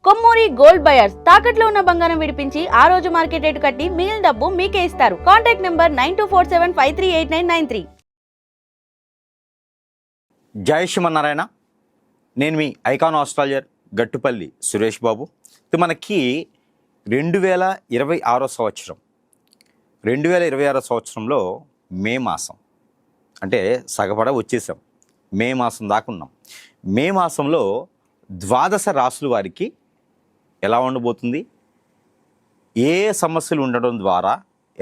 Kommuri gold buyers తాకట్లో ఉన్న బంగారం విడిపించి ఆ రోజు మార్కెట్ రేటు కట్టి మిగిలిన డబ్బు మీకే ఇస్తారు. Contact number 9247538993. జై శ్రీమన్నారాయణ. నేను మీ ఐకాన్ ఆస్ట్రాలజర్ గట్టుపల్లి సురేష్ బాబు. ఇది మనకి 2026 సంవత్సరం 2026 సంవత్సరంలో మే మాసం అంటే సగపడ వచ్చేసాం. మే మాసం దాకా ఉన్నాం. మే మాసంలో ద్వాదశ రాశుల వారికి ఎలా ఉండబోతుంది, ఏ సమస్యలు ఉండడం ద్వారా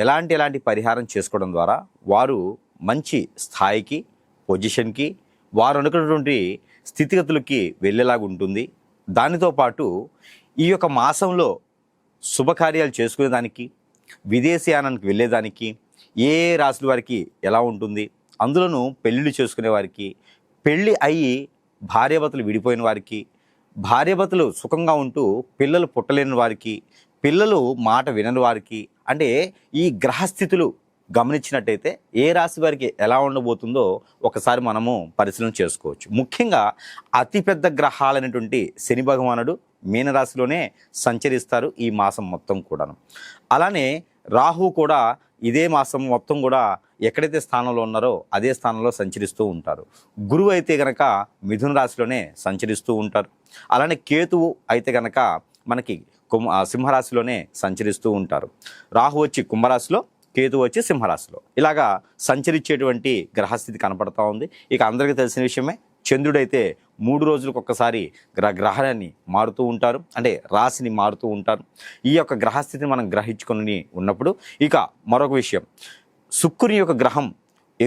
ఎలాంటి పరిహారం చేసుకోవడం ద్వారా వారు మంచి స్థాయికి, పొజిషన్కి, వారు అనుకున్నటువంటి స్థితిగతులకి వెళ్ళేలాగా ఉంటుంది. దానితో పాటు ఈ యొక్క మాసంలో శుభకార్యాలు చేసుకునేదానికి, విదేశీయానానికి వెళ్ళేదానికి ఏ రాశుల వారికి ఎలా ఉంటుంది, అందులోనూ పెళ్ళిళ్ళు చేసుకునే వారికి, పెళ్ళి అయ్యి భార్యాభర్తలు విడిపోయిన వారికి, భార్యాభర్తలు సుఖంగా ఉంటూ పిల్లలు పుట్టలేని వారికి, పిల్లలు మాట వినని వారికి, అంటే ఈ గ్రహస్థితులు గమనించినట్టయితే ఏ రాశి వారికి ఎలా ఉండబోతుందో ఒకసారి మనము పరిశీలన చేసుకోవచ్చు. ముఖ్యంగా అతిపెద్ద గ్రహాలైనటువంటి శని భగవానుడు మీనరాశిలోనే సంచరిస్తారు ఈ మాసం మొత్తం కూడాను. అలానే రాహు కూడా ఇదే మాసం మొత్తం కూడా ఎక్కడైతే స్థానంలో ఉన్నారో అదే స్థానంలో సంచరిస్తూ ఉంటారు. గురువు అయితే గనక మిథున రాశిలోనే సంచరిస్తూ ఉంటారు. అలానే కేతువు అయితే గనక మనకి సింహరాశిలోనే సంచరిస్తూ ఉంటారు. రాహు వచ్చి కుంభరాశిలో, కేతు వచ్చి సింహరాశిలో ఇలాగా సంచరించేటువంటి గ్రహస్థితి కనపడతా ఉంది. ఇక అందరికీ తెలిసిన విషయమే, చంద్రుడైతే 3 రోజులకు ఒక్కసారి గ్రహాన్ని మారుతూ ఉంటారు, అంటే రాశిని మారుతూ ఉంటారు. ఈ యొక్క గ్రహస్థితిని మనం గ్రహించుకొని ఉన్నప్పుడు ఇక మరొక విషయం, శుక్రుని యొక్క గ్రహం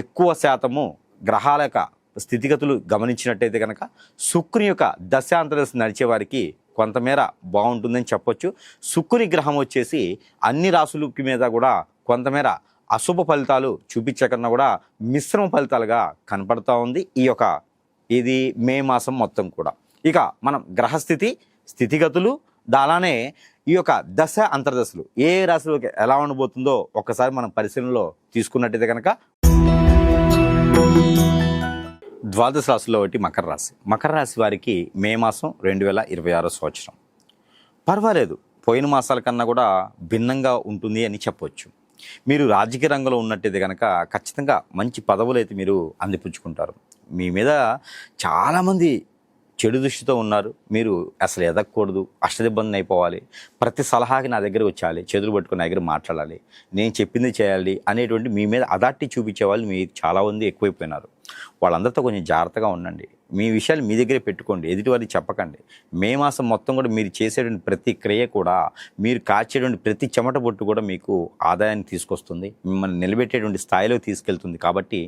ఎక్కువ శాతము గ్రహాల యొక్క స్థితిగతులు గమనించినట్టయితే కనుక శుక్రుని యొక్క దశాంతరదశ నడిచే వారికి కొంతమేర బాగుంటుందని చెప్పొచ్చు. శుక్రుని గ్రహం వచ్చేసి అన్ని రాశులకి మీద కూడా కొంతమేర అశుభ ఫలితాలు చూపించకన్నా కూడా మిశ్రమ ఫలితాలుగా కనపడతా ఉంది ఇది మే మాసం మొత్తం కూడా. ఇక మనం గ్రహస్థితి, స్థితిగతులు, అలానే ఈ యొక్క దశ అంతర్దశలు ఏ రాశిలోకి ఎలా ఉండబోతుందో ఒక్కసారి మనం పరిశీలనలో తీసుకున్నట్టయితే కనుక ద్వాదశ రాశిలో ఒకటి మకర రాశి. మకర రాశి వారికి మే మాసం 2026 సంవత్సరం పర్వాలేదు, పోయిన మాసాల కన్నా కూడా భిన్నంగా ఉంటుంది అని చెప్పవచ్చు. మీరు రాజకీయ రంగంలో ఉన్నట్టయితే కనుక ఖచ్చితంగా మంచి పదవులు అయితే మీరు అందిపుచ్చుకుంటారు. మీ మీద చాలామంది చెడు దృష్టితో ఉన్నారు, మీరు అసలు ఎదగకూడదు, అష్టదిబ్బంది అయిపోవాలి, ప్రతి సలహాకి నా దగ్గర వచ్చేయాలి, చేతులు పట్టుకుని నా దగ్గర మాట్లాడాలి, నేను చెప్పింది చేయాలి అనేటువంటి మీ మీద అదాటి చూపించే వాళ్ళు మీరు చాలామంది ఎక్కువైపోయినారు. వాళ్ళందరితో కొంచెం జాగ్రత్తగా ఉండండి. మీ విషయాలు మీ దగ్గరే పెట్టుకోండి, ఎదుటివారికి చెప్పకండి. మే మాసం మొత్తం కూడా మీరు చేసేటువంటి ప్రతి క్రియ కూడా, మీరు కాచేటువంటి ప్రతి చెమట బొట్టు కూడా మీకు ఆదాయాన్ని తీసుకొస్తుంది, మిమ్మల్ని నిలబెట్టేటువంటి స్థాయిలో తీసుకెళ్తుంది. కాబట్టి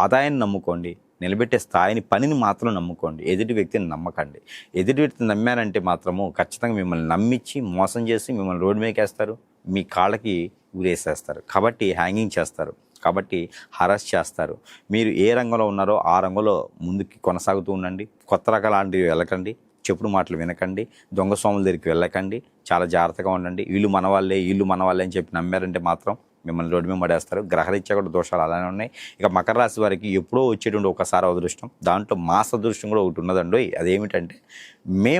ఆదాయాన్ని నమ్ముకోండి, నిలబెట్టే స్థాయిని, పనిని మాత్రం నమ్ముకోండి. ఎదుటి వ్యక్తిని నమ్మకండి. ఎదుటి వ్యక్తిని నమ్మారంటే మాత్రము ఖచ్చితంగా మిమ్మల్ని నమ్మించి మోసం చేసి మిమ్మల్ని రోడ్డు మీకేస్తారు, మీ కాళ్ళకి ఊరేసేస్తారు, కాబట్టి హ్యాంగింగ్ చేస్తారు, కాబట్టి హరాస్ చేస్తారు. మీరు ఏ రంగంలో ఉన్నారో ఆ రంగంలో ముందుకి కొనసాగుతూ ఉండండి. కొత్త రకాలాంటివి వెళ్ళకండి, చెప్పుడు మాటలు వినకండి, దొంగ స్వాముల దగ్గరికి వెళ్ళకండి, చాలా జాగ్రత్తగా ఉండండి. వీళ్ళు మనవాళ్ళే అని చెప్పి నమ్మారంటే మాత్రం మిమ్మల్ని రోడ్డు మీద పడేస్తారు. గ్రహరీత్యా కూడా దోషాలు అలానే ఉన్నాయి. ఇక మకర రాశి వారికి ఎప్పుడో వచ్చేటువంటి ఒకసారి అదృష్టం, దాంట్లో మాస అదృష్టం కూడా ఒకటి ఉన్నదండి. అదేమిటంటే మే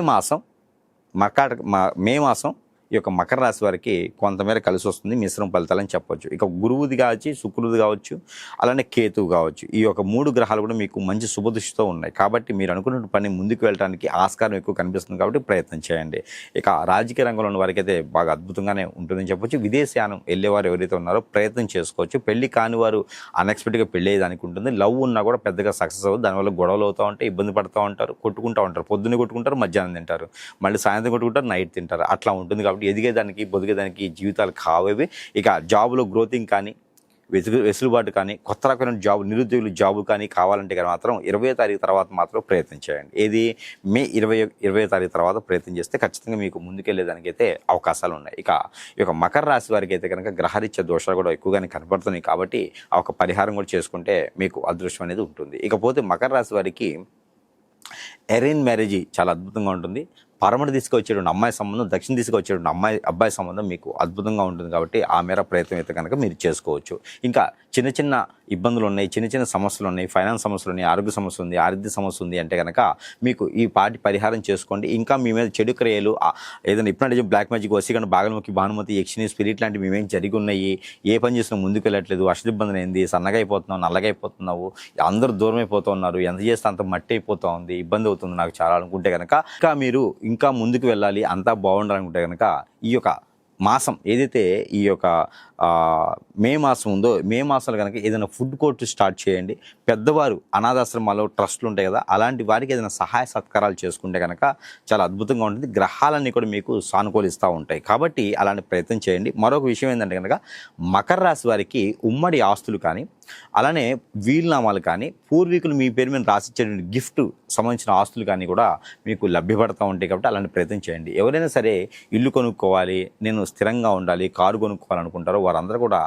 మాసం ఈ యొక్క మకర రాశి వారికి కొంతమేర కలిసి వస్తుంది, మిశ్రమ ఫలితాలని చెప్పవచ్చు. ఇక గురువుది కావచ్చు, శుక్రుది కావచ్చు, అలానే కేతువు కావచ్చు, ఈ యొక్క 3 గ్రహాలు కూడా మీకు మంచి శుభదృష్టితో ఉన్నాయి. కాబట్టి మీరు అనుకున్న పని ముందుకు వెళ్ళడానికి ఆస్కారం ఎక్కువ కనిపిస్తుంది, కాబట్టి ప్రయత్నం చేయండి. ఇక రాజకీయ రంగంలో ఉన్న వారికి అయితే బాగా అద్భుతంగానే ఉంటుందని చెప్పొచ్చు. విదేశయానం వెళ్ళేవారు ఎవరైతే ఉన్నారో ప్రయత్నం చేసుకోవచ్చు. పెళ్లి కాని వారు అన్ఎక్స్పెక్టెడ్గా పెళ్ళి అయ్యేదానికి ఉంటుంది. లవ్ ఉన్నా కూడా పెద్దగా సక్సెస్ అవ్వదు, దానివల్ల గొడవలు అవుతూ ఉంటాయి, ఇబ్బంది పడుతూ ఉంటారు, కొట్టుకుంటూ ఉంటారు. పొద్దున్నే కొట్టుకుంటారు, మధ్యాహ్నం తింటారు, మళ్ళీ సాయంత్రం కొట్టుకుంటారు, నైట్ తింటారు. అట్లా ఉంటుంది. కాబట్టి ఎదిగేదానికి, బొదిగేదానికి జీవితాలు కావేవి. ఇక జాబులో గ్రోతింగ్ కానీ, వెసులుబాటు కానీ, కొత్త రకమైన జాబ్, నిరుద్యోగులు జాబు కానీ కావాలంటే కానీ మాత్రం 20వ తారీఖు తర్వాత మాత్రం ప్రయత్నం చేయండి. ఏది మే 20వ తారీఖు తర్వాత ప్రయత్నం చేస్తే ఖచ్చితంగా మీకు ముందుకెళ్ళేదానికి అయితే అవకాశాలు ఉన్నాయి. ఇక ఈ యొక్క మకర రాశి వారికి అయితే కనుక గ్రహరీత్యా దోషాలు కూడా ఎక్కువగానే కనపడుతున్నాయి. కాబట్టి ఆ ఒక పరిహారం కూడా చేసుకుంటే మీకు అదృష్టం అనేది ఉంటుంది. ఇకపోతే మకర రాశి వారికి అరేంజ్ మ్యారేజ్ చాలా అద్భుతంగా ఉంటుంది. పరమటి దిశగా వచ్చేటువంటి అమ్మాయి సంబంధం, దక్షిణ దిశగా వచ్చేటువంటి అబ్బాయి సంబంధం మీకు అద్భుతంగా ఉంటుంది. కాబట్టి ఆ మేర ప్రయత్నం అయితే కనుక మీరు చేసుకోవచ్చు. ఇంకా చిన్న చిన్న ఇబ్బందులు ఉన్నాయి, చిన్న చిన్న సమస్యలు ఉన్నాయి, ఫైనాన్స్ సమస్యలు ఉన్నాయి, ఆరోగ్య సమస్య ఉంది, ఆరోగ్య సమస్య ఉంది అంటే కనుక మీకు ఈ పాటి పరిహారం చేసుకోండి. ఇంకా మీ మీద చెడు క్రియలు ఏదైనా ఇప్పుడు బ్లాక్ మ్యాజిక్, వశీకరణ, బాగలముఖి, భానుమతి, యక్షిని, స్పిరిట్ లాంటివి మేమేం జరిగి ఉన్నాయి, ఏ పని చేసినా ముందుకు వెళ్ళట్లేదు, అష్టదిబ్బంది అయింది, సన్నగా అయిపోతున్నావు, నల్లగా అయిపోతున్నావు, అందరూ దూరం అయిపోతూ ఉన్నారు, ఎంత చేస్తే అంత మట్టి అయిపోతూ ఉంది, ఇబ్బంది అవుతుంది నాకు చాలా అనుకుంటే కనుక, ఇంకా మీరు ఇంకా ముందుకు వెళ్ళాలి, అంతా బాగుండాలనుకుంటే కనుక ఈ యొక్క మాసం ఏదైతే ఈ యొక్క మే మాసం ఉందో, మే మాసంలో కనుక ఏదైనా ఫుడ్ కోర్ట్ స్టార్ట్ చేయండి. పెద్దవారు అనాథాశ్రమాలు, ట్రస్టులు ఉంటాయి కదా, అలాంటి వారికి ఏదైనా సహాయ సత్కారాలు చేసుకుంటే కనుక చాలా అద్భుతంగా ఉంటుంది. గ్రహాలన్నీ కూడా మీకు సానుకూలిస్తూ ఉంటాయి. కాబట్టి అలాంటి ప్రయత్నం చేయండి. మరొక విషయం ఏంటంటే కనుక మకర రాశి వారికి ఉమ్మడి ఆస్తులు కానీ, అలానే వీలునామాలు కానీ, పూర్వీకులు మీ పేరు మీద రాసిచ్చేటువంటి గిఫ్ట్ సంబంధించిన ఆస్తులు కానీ కూడా మీకు లభ్యపడుతూ ఉంటాయి. కాబట్టి అలాంటి ప్రయత్నం చేయండి. ఎవరైనా సరే ఇల్లు కొనుక్కోవాలి, నేను స్థిరంగా ఉండాలి, కారు కొనుక్కోవాలనుకుంటారో వారందరూ కూడా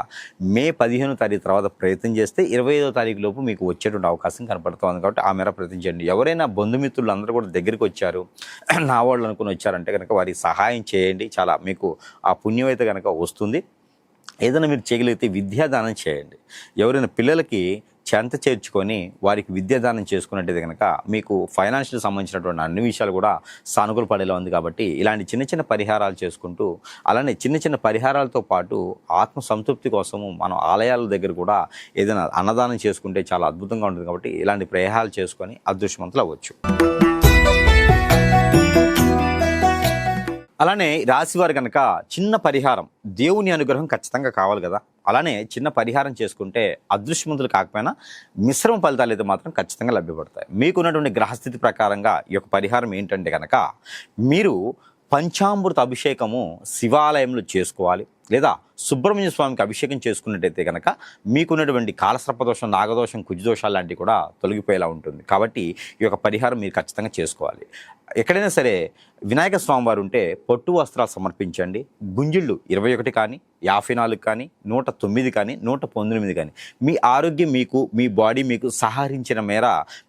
మే 15వ తారీఖు తర్వాత ప్రయత్నం చేస్తే 25వ తారీఖు లోపు మీకు వచ్చేటువంటి అవకాశం కనపడుతుంది. కాబట్టి ఆ మేర ప్రయత్నం చేయండి. ఎవరైనా బంధుమిత్రులు అందరూ కూడా దగ్గరికి వచ్చారు, నా వాళ్ళు అనుకుని వచ్చారంటే కనుక వారికి సహాయం చేయండి. చాలా మీకు ఆ పుణ్యం అయితే కనుక వస్తుంది. ఏదైనా మీరు చేయగలిగితే విద్యాదానం చేయండి. ఎవరైనా పిల్లలకి చెంత చేర్చుకొని వారికి విద్యాదానం చేసుకున్నట్టయితే కనుక మీకు ఫైనాన్షియల్ సంబంధించినటువంటి అన్ని విషయాలు కూడా సానుకూల పడేలా ఉంది. కాబట్టి ఇలాంటి చిన్న చిన్న పరిహారాలు చేసుకుంటూ, అలానే చిన్న చిన్న పరిహారాలతో పాటు ఆత్మ సంతృప్తి కోసము మనం ఆలయాల దగ్గర కూడా ఏదైనా అన్నదానం చేసుకుంటే చాలా అద్భుతంగా ఉంటుంది. కాబట్టి ఇలాంటి ప్రయాణాలు చేసుకొని అదృష్టవంతులు అవ్వచ్చు. అలానే రాశివారు కనుక చిన్న పరిహారం, దేవుని అనుగ్రహం ఖచ్చితంగా కావాలి కదా, అలానే చిన్న పరిహారం చేసుకుంటే అదృష్టవంతులు కాకపోయినా మిశ్రమ ఫలితాలు అయితే మాత్రం ఖచ్చితంగా లభ్యపడతాయి. మీకున్నటువంటి గ్రహస్థితి ప్రకారంగా ఈ యొక్క పరిహారం ఏంటంటే కనుక మీరు పంచామృత అభిషేకము శివాలయంలో చేసుకోవాలి, లేదా సుబ్రహ్మణ్య స్వామికి అభిషేకం చేసుకున్నట్టయితే కనుక మీకున్నటువంటి కాలసర్పదోషం, నాగదోషం, కుజదోషాలు లాంటివి కూడా తొలగిపోయేలా ఉంటుంది. కాబట్టి ఈ యొక్క పరిహారం మీరు ఖచ్చితంగా చేసుకోవాలి. ఎక్కడైనా సరే వినాయక స్వామి వారు ఉంటే పొట్టు వస్త్రాలు సమర్పించండి. గుంజిళ్ళు 21 కానీ, 54 కానీ, 109 కానీ, 119 కానీ, మీ ఆరోగ్యం మీకు, మీ బాడీ మీకు సహకరించిన మేర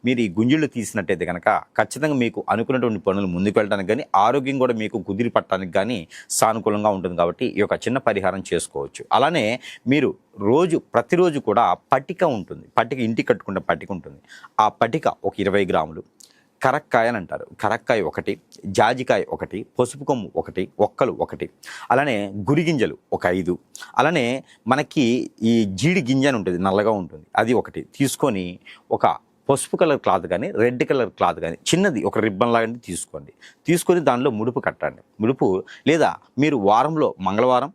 మీరు ఈ గుంజిళ్ళు తీసినట్టయితే కనుక ఖచ్చితంగా మీకు అనుకున్నటువంటి పనులు ముందుకు వెళ్ళడానికి కానీ, ఆరోగ్యం కూడా మీకు కుదిరి పట్టడానికి కానీ సానుకూలంగా ఉంటుంది. కాబట్టి ఈ యొక్క చిన్న పరిహారం చేసుకోవచ్చు. అలానే మీరు ప్రతిరోజు కూడా పట్టిక ఉంటుంది, ఇంటికి కట్టుకునే పట్టిక ఉంటుంది. ఆ పట్టిక ఒక 20 గ్రాములు, కరక్కాయ అని అంటారు, కరక్కాయ 1, జాజికాయ 1, పసుపు కొమ్ము 1, ఒక్కలు 1, అలానే గురిగింజలు ఒక 5, అలానే మనకి ఈ జీడి గింజ అని ఉంటుంది, నల్లగా ఉంటుంది, అది 1 తీసుకొని ఒక పసుపు కలర్ క్లాత్ కానీ, రెడ్ కలర్ క్లాత్ కానీ చిన్నది ఒక రిబ్బన్ లాంటిది తీసుకొని దానిలో ముడుపు కట్టండి. ముడుపు లేదా మీరు వారంలో మంగళవారం,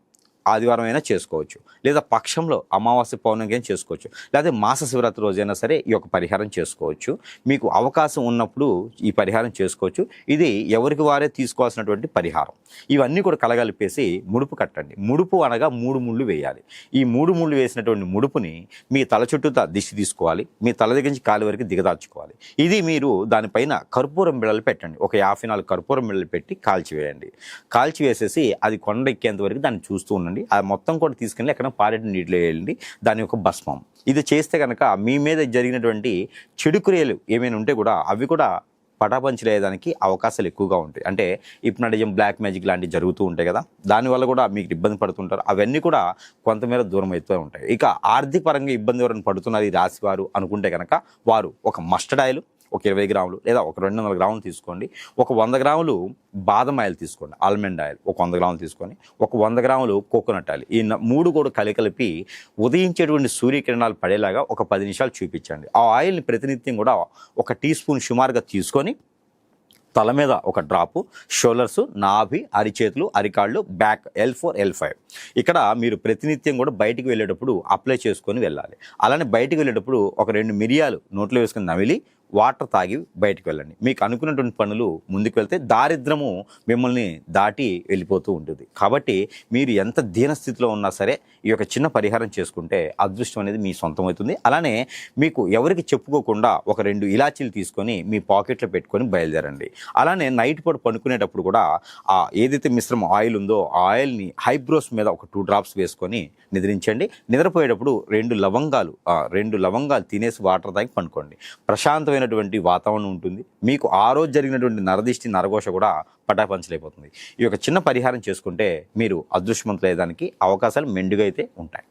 ఆదివారం అయినా చేసుకోవచ్చు, లేదా పక్షంలో అమావాస్య పౌర్ణమికి అయినా చేసుకోవచ్చు, లేదా మాస శివరాత్రి రోజైనా సరే ఈ యొక్క పరిహారం చేసుకోవచ్చు. మీకు అవకాశం ఉన్నప్పుడు ఈ పరిహారం చేసుకోవచ్చు. ఇది ఎవరికి వారే తీసుకోవాల్సినటువంటి పరిహారం. ఇవన్నీ కూడా కలగలిపేసి ముడుపు కట్టండి. ముడుపు అనగా 3 ముళ్ళు వేయాలి. ఈ 3 ముళ్ళు వేసినటువంటి ముడుపుని మీ తల చుట్టూ దిష్టి తీసుకోవాలి, మీ తల దగ్గర నుంచి కాలి వరకు దిగదార్చుకోవాలి. ఇది మీరు దానిపైన కర్పూరం బిళ్ళలు పెట్టండి. ఒక 54 కర్పూరం బిళ్ళలు పెట్టి కాల్చివేయండి. కాల్చివేసేసి అది కొండ ఎక్కేంత వరకు దాన్ని చూస్తూ ఉండండి. అది మొత్తం కూడా తీసుకెళ్ళి ఎక్కడ పారేటి నీటిలో వేయండి. దాని యొక్క భస్మం. ఇది చేస్తే కనుక మీ మీద జరిగినటువంటి చెడు క్రియలు ఏమైనా ఉంటే కూడా అవి కూడా పటాపంచలేదానికి అవకాశాలు ఎక్కువగా ఉంటాయి. అంటే హిప్నాటిజం, బ్లాక్ మ్యాజిక్ లాంటివి జరుగుతూ ఉంటాయి కదా, దానివల్ల కూడా మీకు ఇబ్బంది పడుతుంటారు. అవన్నీ కూడా కొంతమేర దూరం అవుతూ ఉంటాయి. ఇక ఆర్థిక పరంగా ఇబ్బంది ఎవరైనా పడుతున్నారు ఈ రాశి వారు అనుకుంటే కనుక వారు ఒక మస్టర్డ్ ఆయిల్ ఒక 20 గ్రాములు లేదా ఒక 200 గ్రాములు తీసుకోండి. ఒక 100 గ్రాములు బాదం ఆయిల్ తీసుకోండి, ఆల్మండ్ ఆయిల్ ఒక 100 గ్రాములు తీసుకొని, ఒక 100 గ్రాములు కోకోనట్ ఆయిల్, ఈ 3 కూడా కలిపి ఉదయించేటువంటి సూర్యకిరణాలు పడేలాగా ఒక 10 నిమిషాలు చూపించండి. ఆ ఆయిల్ని ప్రతినిత్యం కూడా ఒక టీ స్పూన్ సుమారుగా తీసుకొని తల మీద ఒక డ్రాపు, షోల్డర్స్, నాభి, అరిచేతులు, అరికాళ్ళు, బ్యాక్ L4 L5 ఇక్కడ మీరు ప్రతినిత్యం కూడా బయటికి వెళ్ళేటప్పుడు అప్లై చేసుకొని వెళ్ళాలి. అలానే బయటికి వెళ్ళేటప్పుడు ఒక 2 మిరియాలు నోట్లో వేసుకొని నమిలి వాటర్ తాగి బయటకు వెళ్ళండి. మీకు అనుకున్నటువంటి పనులు ముందుకు వెళ్తే దారిద్రము మిమ్మల్ని దాటి వెళ్ళిపోతూ ఉంటుంది. కాబట్టి మీరు ఎంత దీనస్థితిలో ఉన్నా సరే ఈ యొక్క చిన్న పరిహారం చేసుకుంటే అదృష్టం అనేది మీ సొంతం అవుతుంది. అలానే మీకు ఎవరికి చెప్పుకోకుండా ఒక 2 ఇలాచీలు తీసుకొని మీ పాకెట్లో పెట్టుకొని బయలుదేరండి. అలానే నైట్ పూట పడుకునేటప్పుడు కూడా ఏదైతే మిశ్రమ ఆయిల్ ఉందో ఆ ఆయిల్ని హైబ్రోస్ మీద ఒక 2 డ్రాప్స్ వేసుకొని నిద్రించండి. నిద్రపోయేటప్పుడు 2 లవంగాలు తినేసి వాటర్ తాగి పండుకోండి. ప్రశాంతమైన ప్రశాంతమైనటువంటి వాతావరణం ఉంటుంది. మీకు ఆ రోజు జరిగినటువంటి నరదిష్టి నరఘోష కూడా పటాపంచలైపోతుంది. ఈ యొక్క చిన్న పరిహారం చేసుకుంటే మీరు అదృష్టవంతులయ్యేదానికి అవకాశాలు మెండుగా అయితే ఉంటాయి.